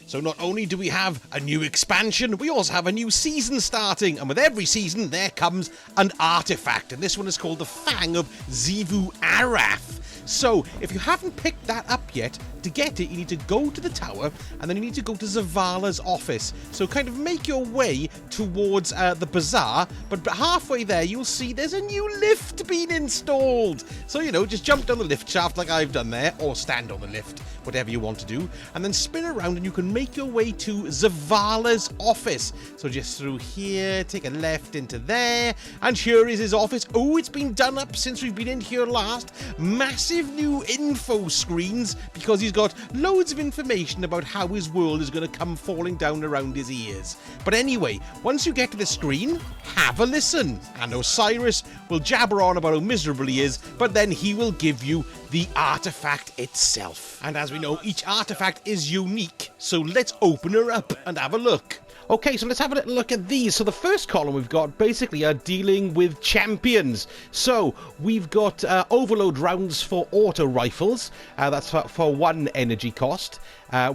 So not only do we have a new expansion, we also have a new season starting, and with every season there comes an artifact, and this one is called the Fang of Xivu Arath. So, if you haven't picked that up yet, to get it, you need to go to the tower, and then you need to go to Zavala's office. So kind of make your way towards the bazaar, but halfway there you'll see there's a new lift being installed. So, you know, just jump down the lift shaft like I've done there, or stand on the lift, whatever you want to do, and then spin around and you can make your way to Zavala's office. So just through here, take a left into there, and here is his office. Oh, it's been done up since we've been in here last. Massive new info screens, because he's got loads of information about how his world is going to come falling down around his ears. But anyway, once you get to the screen, have a listen, and Osiris will jabber on about how miserable he is, but then he will give you the artifact itself. And as we know, each artifact is unique, so let's open her up and have a look. Okay, so let's have a little look at these. So the first column we've got basically are dealing with champions. So we've got overload rounds for auto rifles. That's for 1 energy cost.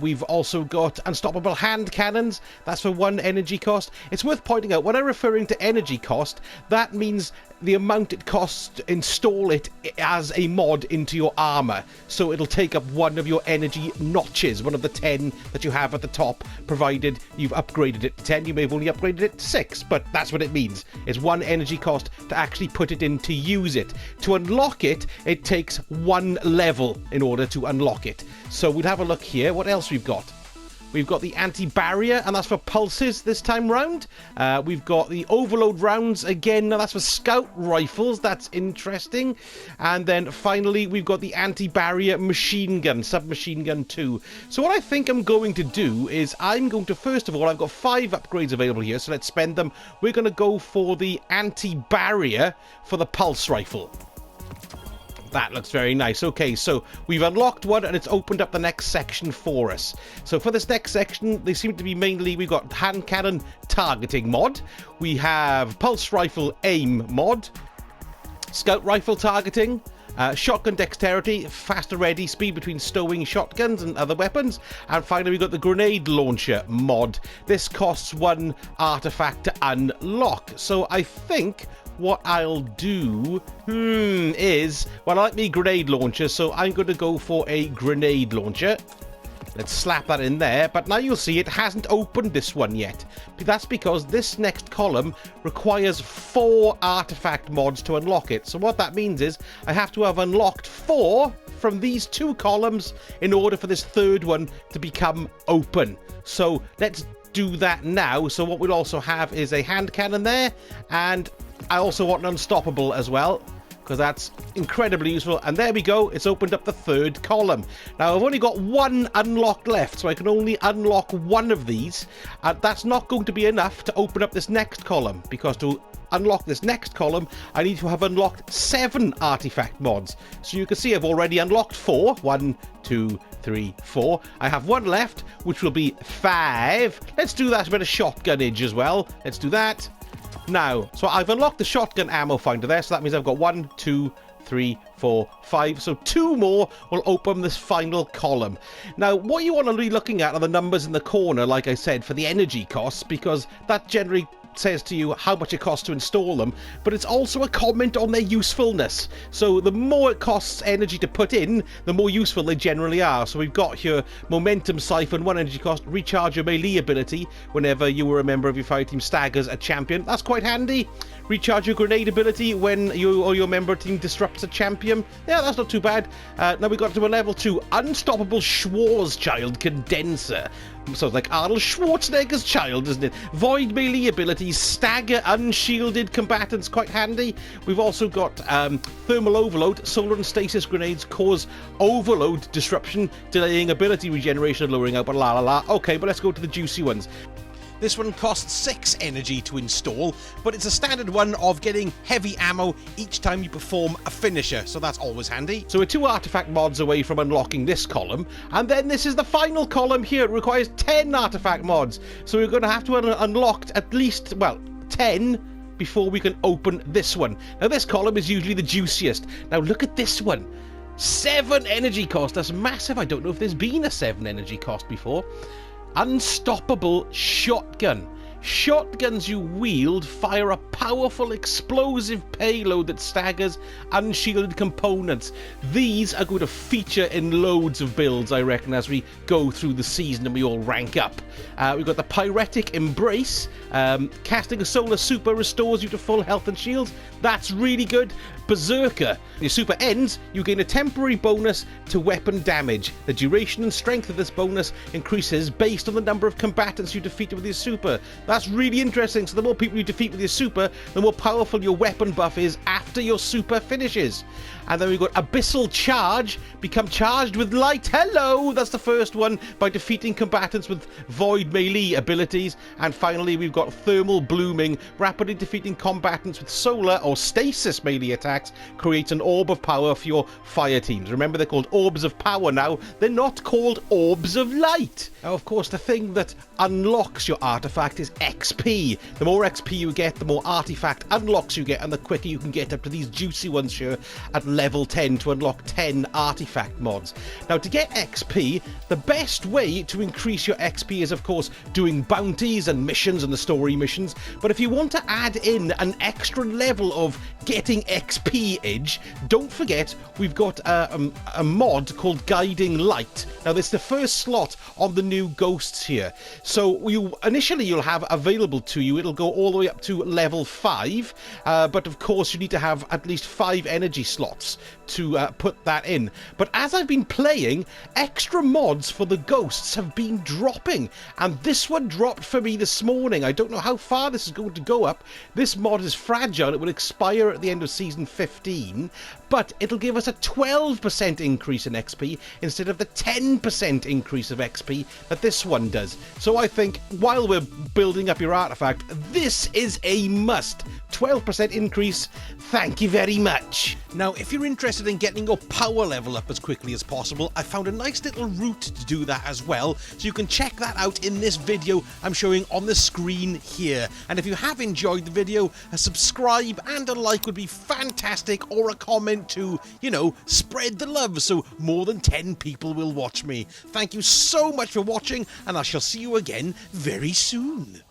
We've also got unstoppable hand cannons. That's for 1 energy cost. It's worth pointing out, when I'm referring to energy cost, that means the amount it costs to install it as a mod into your armor. So it'll take up 1 of your energy notches, 1 of the 10 that you have at the top, provided you've upgraded it to 10. You may have only upgraded it to 6, but that's what it means. It's 1 energy cost to actually put it in to use it. To unlock it, it takes 1 level in order to unlock it. So we'll have a look here. What else we've got? We've got the anti-barrier, and that's for pulses this time round. We've got the overload rounds again. Now that's for scout rifles. That's interesting. And then finally, we've got the anti-barrier machine gun, submachine gun 2. So what I think I'm going to do is I'm going to, first of all, I've got 5 upgrades available here, so let's spend them. We're going to go for the anti-barrier for the pulse rifle. That looks very nice. Okay, so we've unlocked one and it's opened up the next section for us. So for this next section, they seem to be mainly, we've got hand cannon targeting mod, we have pulse rifle aim mod, scout rifle targeting, shotgun dexterity, faster ready speed between stowing shotguns and other weapons, and finally we've got the grenade launcher mod. This costs 1 artifact to unlock. So I think what I'll do is, well, I like me grenade launcher, so I'm going to go for a grenade launcher. Let's slap that in there, but now you'll see it hasn't opened this one yet. That's because this next column requires 4 artifact mods to unlock it. So what that means is I have to have unlocked 4 from these 2 columns in order for this third one to become open. So let's do that now. So what we'll also have is a hand cannon there, and I also want an unstoppable as well, because that's incredibly useful. And there we go, it's opened up the 3rd column. Now I've only got 1 unlocked left, so I can only unlock 1 of these. That's not going to be enough to open up this next column, because to unlock this next column I need to have unlocked 7 artifact mods. So you can see I've already unlocked 4. 1, 2, 3, 4. I have 1 left, which will be 5. Let's do that a bit of shotgunage as well. Let's do that. Now, so I've unlocked the shotgun ammo finder there, so that means I've got 1, 2, 3, 4, 5. So 2 more will open this final column. Now, what you want to be looking at are the numbers in the corner, like I said, for the energy costs, because that generally says to you how much it costs to install them, but it's also a comment on their usefulness. So the more it costs energy to put in, the more useful they generally are. So we've got here momentum siphon, 1 energy cost, recharge your melee ability whenever you or a member of your fireteam staggers a champion. That's quite handy. Recharge your grenade ability when you or your member team disrupts a champion. Yeah, that's not too bad. Now we got to a level 2 unstoppable Schwarzschild condenser. So it's like Arnold Schwarzenegger's child, isn't it? Void melee abilities, stagger unshielded combatants, quite handy. We've also got thermal overload, solar and stasis grenades cause overload disruption, delaying ability regeneration and lowering output, la la la. Okay, but let's go to the juicy ones. This one costs 6 energy to install, but it's a standard one of getting heavy ammo each time you perform a finisher, so that's always handy. So we're 2 artifact mods away from unlocking this column, and then this is the final column here. It requires 10 artifact mods, so we're going to have to unlock at least, well, 10 before we can open this one. Now this column is usually the juiciest. Now look at this one. 7 energy cost, that's massive. I don't know if there's been a 7 energy cost before. Unstoppable Shotgun. Shotguns you wield fire a powerful explosive payload that staggers unshielded components. These are going to feature in loads of builds, I reckon, as we go through the season and we all rank up. We've got the Pyretic Embrace. Casting a solar super restores you to full health and shields. That's really good. Berserker. When your super ends, you gain a temporary bonus to weapon damage. The duration and strength of this bonus increases based on the number of combatants you defeat with your super. That's really interesting. So the more people you defeat with your super, the more powerful your weapon buff is after your super finishes. And then we've got Abyssal Charge. Become charged with light. Hello! That's the first one, by defeating combatants with void melee abilities. And finally, we've got Thermal Blooming. Rapidly defeating combatants with solar or stasis melee attacks creates an orb of power for your fire teams. Remember, they're called orbs of power now. They're not called orbs of light. Now, of course, the thing that unlocks your artifact is XP. The more XP you get, the more artifact unlocks you get, and the quicker you can get up to these juicy ones here at level 10 to unlock 10 artifact mods. Now, to get XP, the best way to increase your XP is, of course, doing bounties and missions and the story missions. But if you want to add in an extra level of getting XP-age, don't forget we've got a mod called Guiding Light. Now, this is the first slot on the new ghosts here. So initially you'll have available to you, it'll go all the way up to level 5, but of course you need to have at least 5 energy slots to put that in. But as I've been playing, extra mods for the ghosts have been dropping, and this one dropped for me this morning. I don't know how far this is going to go up. This mod is fragile. It will expire at the end of season 15, but it'll give us a 12% increase in XP instead of the 10% increase of XP that this one does. So I think while we're building up your artifact, this is a must. 12% increase, thank you very much. Now, if you're interested in getting your power level up as quickly as possible, I found a nice little route to do that as well, so you can check that out in this video I'm showing on the screen here. And if you have enjoyed the video, a subscribe and a like would be fantastic, or a comment to, you know, spread the love so more than 10 people will watch me. Thank you so much for watching, and I shall see you again very soon.